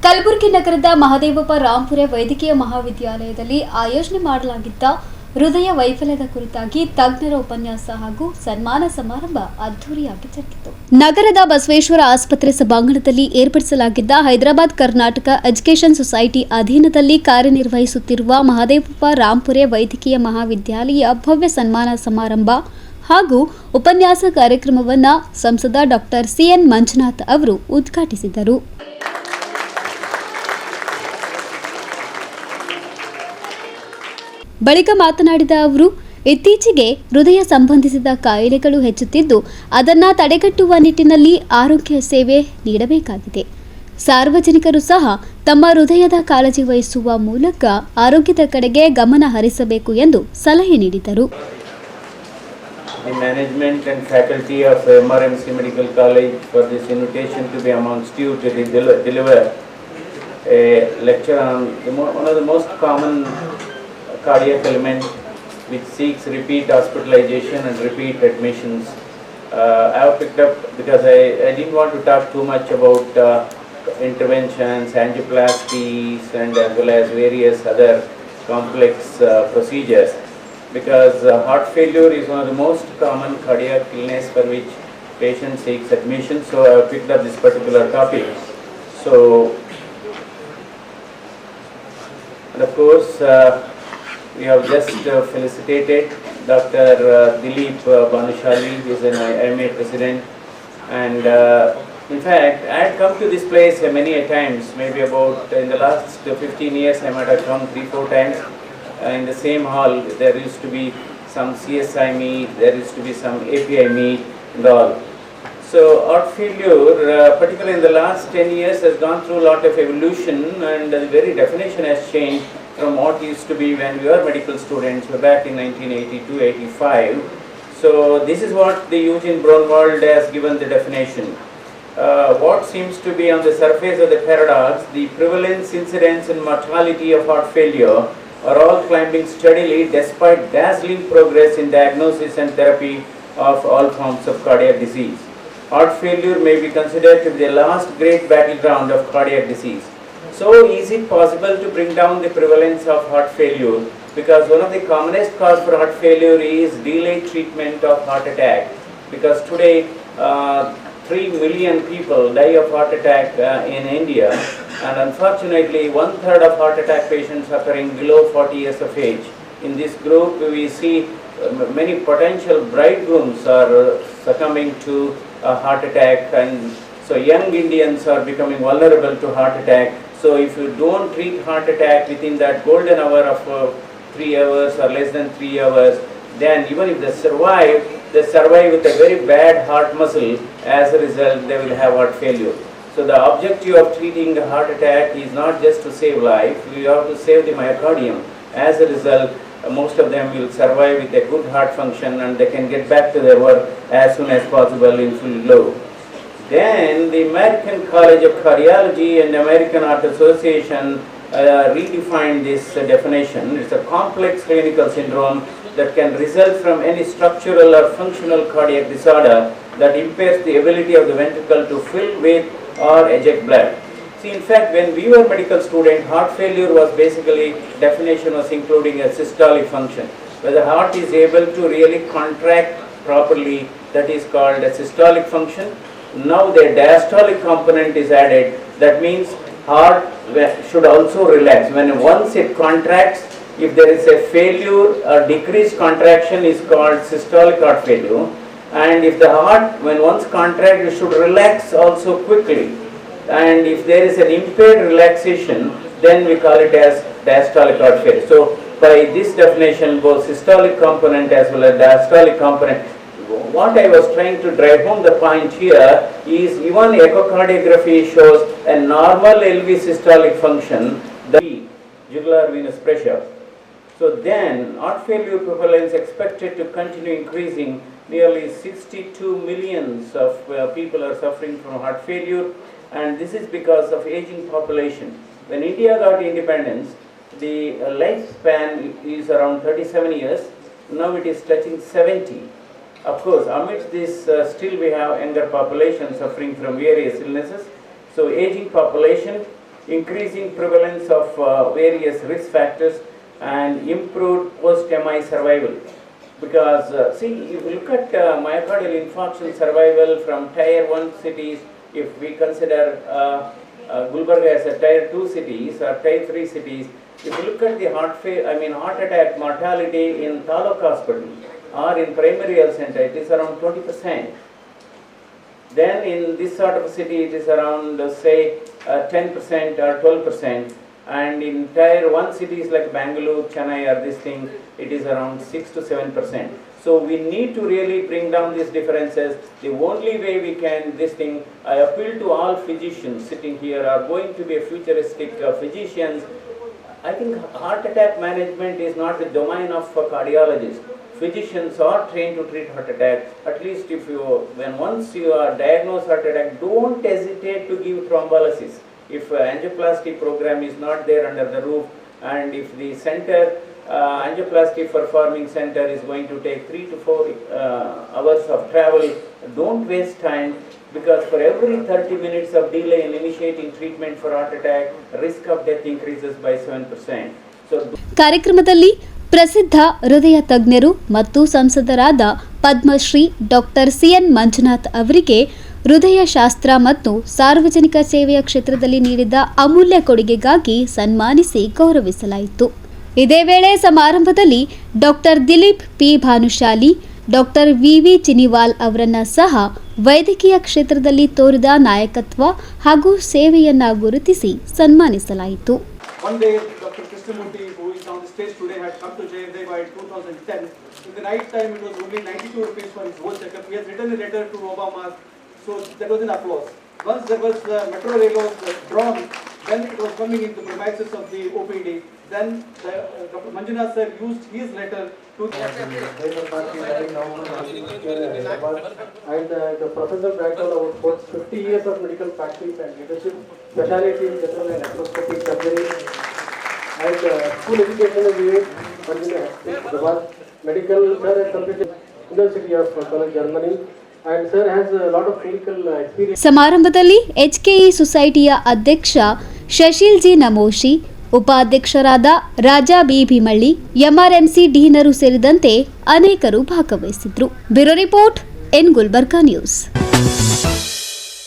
ಕಲಬುರಗಿ ನಗರದ ಮಹದೇವಪ್ಪ ರಾಂಪುರ ವೈದ್ಯಕೀಯ ಮಹಾವಿದ್ಯಾಲಯದಲ್ಲಿ ಆಯೋಜನೆ ಮಾಡಲಾಗಿದ್ದ ಹೃದಯ ವೈಫಲ್ಯದ ಕುರಿತಾಗಿ ತಜ್ಞರ ಉಪನ್ಯಾಸ ಹಾಗೂ ಸನ್ಮಾನ ಸಮಾರಂಭ ಅದ್ದೂರಿಯಾಗಿ ಜರುಗಿತು. ನಗರದ ಬಸವೇಶ್ವರ ಆಸ್ಪತ್ರೆ ಸಭಾಂಗಣದಲ್ಲಿ ಏರ್ಪಡಿಸಲಾಗಿದ್ದ ಹೈದರಾಬಾದ್ ಕರ್ನಾಟಕ ಎಜುಕೇಷನ್ ಸೊಸೈಟಿ ಅಧೀನದಲ್ಲಿ ಕಾರ್ಯನಿರ್ವಹಿಸುತ್ತಿರುವ ಮಹದೇವಪ್ಪ ರಾಂಪುರ ವೈದ್ಯಕೀಯ ಮಹಾವಿದ್ಯಾಲಯ ಭವ್ಯ ಸನ್ಮಾನ ಸಮಾರಂಭ ಹಾಗೂ ಉಪನ್ಯಾಸ ಕಾರ್ಯಕ್ರಮವನ್ನು ಸಂಸದ ಡಾಕ್ಟರ್ ಸಿಎನ್ ಮಂಜುನಾಥ್ ಅವರು ಉದ್ಘಾಟಿಸಿದರು. ಬಳಿಕ ಮಾತನಾಡಿದ ಅವರು, ಇತ್ತೀಚೆಗೆ ಹೃದಯ ಸಂಬಂಧಿಸಿದ ಕಾಯಿಲೆಗಳು ಹೆಚ್ಚುತ್ತಿದ್ದು ಅದನ್ನು ತಡೆಗಟ್ಟುವ ನಿಟ್ಟಿನಲ್ಲಿ ಆರೋಗ್ಯ ಸೇವೆ ನೀಡಬೇಕಾಗಿದೆ. ಸಾರ್ವಜನಿಕರು ಸಹ ತಮ್ಮ ಹೃದಯದ ಕಾಳಜಿ ವಹಿಸುವ ಮೂಲಕ ಆರೋಗ್ಯದ ಕಡೆಗೆ ಗಮನ ಹರಿಸಬೇಕು ಎಂದು ಸಲಹೆ ನೀಡಿದರು. The management and faculty of MRMC Medical College for this invitation to be amongst you to deliver a lecture on one of the most common cardiac element which seeks repeat hospitalization and repeat admissions. I have picked up because I didn't want to talk too much about interventions, angioplasties and as well as various other complex procedures, because heart failure is one of the most common cardiac illness for which patient seeks admission. So I have picked up this particular topic. So, and of course we have just felicitated Dr. Dilip Banushali, who is an IMA president, and in fact I had come to this place many a times, maybe about in the last 15 years I might have come 3-4 times. In the same hall there used to be some CSI meet, there used to be some API meet and all. So heart failure, particularly in the last 10 years, has gone through a lot of evolution, and the very definition has changed from what used to be when we were medical students back in 1982-85. So this is what the Eugene Braunwald has given the definition. What seems to be on the surface of the paradox, the prevalence, incidence and mortality of heart failure are all climbing steadily despite dazzling progress in diagnosis and therapy of all forms of cardiac disease. Heart failure may be considered to be the last great battleground of cardiac disease. So is it possible to bring down the prevalence of heart failure? Because one of the commonest cause for heart failure is delayed treatment of heart attack. Because today 3 million people die of heart attack in India, and unfortunately 1/3 of heart attack patients occurring below 40 years of age. In this group we see many potential bridegrooms are succumbing to a heart attack, and so young Indians are becoming vulnerable to heart attack. So if you don't treat heart attack within that golden hour of 3 hours or less than 3 hours, then even if they survive with a very bad heart muscle. As a result, they will have heart failure. So the objective of treating the heart attack is not just to save life, we have to save the myocardium. As a result, most of them will survive with a good heart function, and they can get back to their work as soon as possible in full glow. Then the American College of Cardiology and American Heart Association redefined this definition. It's a complex clinical syndrome that can result from any structural or functional cardiac disorder that impairs the ability of the ventricle to fill with or eject blood. See, in fact, when we were medical students, heart failure was basically, definition was including a systolic function. Where the heart is able to really contract properly, that is called a systolic function. Now the diastolic component is added. That means heart should also relax. When once it contracts, if there is a failure or decreased contraction is called systolic heart failure. And if the heart, when once contracts, it should relax also quickly. And if there is an impaired relaxation, then we call it as diastolic heart failure. So by this definition, both systolic component as well as diastolic component. What I was trying to drive home the point here is even echocardiography shows a normal LV systolic function, the jugular venous pressure. So then heart failure prevalence expected to continue increasing. Nearly 62 millions of people are suffering from heart failure, and this is because of aging population. When India got independence, the lifespan is around 37 years. Now it is touching 70. Of course, amidst this, still we have younger population suffering from various illnesses. So aging population increasing prevalence of various risk factors, and improved post-MI survival. Because see, if you look at myocardial infarction survival from Tier 1 cities, if we consider Gulbarga as a Tier 2 cities or Tier 3 cities, if you look at the heart attack mortality in Taluk Hospital or in primary health center, it is around 20%. Then in this sort of city, it is around say 10% or 12%. And in Tier 1 cities like Bangalore, Chennai or this thing, it is around 6 to 7%. So we need to really bring down these differences. The only way we can I appeal to all physicians sitting here are going to be a futuristic physicians. I think heart attack management is not the domain of cardiologists. Physicians are trained to treat heart attack. At least once you are diagnosed heart attack, don't hesitate to give thrombolysis. If angioplasty program is not there under the roof, and if the center, angioplasty performing center is going to take 3 to 4 hours of travel, don't waste time, because for every 30 minutes of delay in initiating treatment for heart attack, risk of death increases by 7%. So, ಕಾರ್ಯಕ್ರಮದಲ್ಲಿ ಪ್ರಸಿದ್ಧ ಹೃದಯ ತಜ್ಞರು ಮತ್ತು ಸಂಸದರಾದ Padmashri doctor CN Manjunath ಅವರಿಗೆ ಹೃದಯಶಾಸ್ತ್ರ ಮತ್ತು ಸಾರ್ವಜನಿಕ ಸೇವೆಯ ಕ್ಷೇತ್ರದಲ್ಲಿ ನೀಡಿದ ಅಮೂಲ್ಯ ಕೊಡುಗೆಗಾಗಿ ಸನ್ಮಾನಿಸಿ ಗೌರವಿಸಲಾಯಿತು. ಇದೇ ವೇಳೆ ಸಮಾರಂಭದಲ್ಲಿ doctor Dilip P Bhanushali, doctor ವಿವಿ ಚಿನಿವಾಲ್ ಅವರನ್ನ ಸಹ ವೈದ್ಯಕೀಯ ಕ್ಷೇತ್ರದಲ್ಲಿ ತೋರಿದ ನಾಯಕತ್ವ ಹಾಗೂ ಸೇವೆಯನ್ನ ಗುರುತಿಸಿ ಸನ್ಮಾನಿಸಲಾಯಿತು. One day, Dr. Krishnamurthy, who is on the stage today, had come to JFD by 2010. In the night time, it was only 92 rupees for his whole checkup. He has written a letter to Obama, so there was an applause. Once there was metro rail was drawn, then it was coming into the premises of the OPD. Then Dr. Manjunath sir used his letter to and the professor bragged about 50 years of medical practice and leadership, specialty in general and laparoscopic surgery, and school education in US, Manjunath, medical sir has completed University of College Germany. And sir has a lot of clinical experience. ಸಮಾರಂಭದಲ್ಲಿ HKE ಸೊಸೈಟಿಯ ಅಧ್ಯಕ್ಷ Shashil G Namoshi, ಉಪಾಧ್ಯಕ್ಷರಾದ Raja B Bhimalli, MRMC ಡೀನರು ಸೇರಿದಂತೆ ಅನೇಕರು ಭಾಗವಹಿಸಿದ್ರು. Bureau report, N Gulbarga news.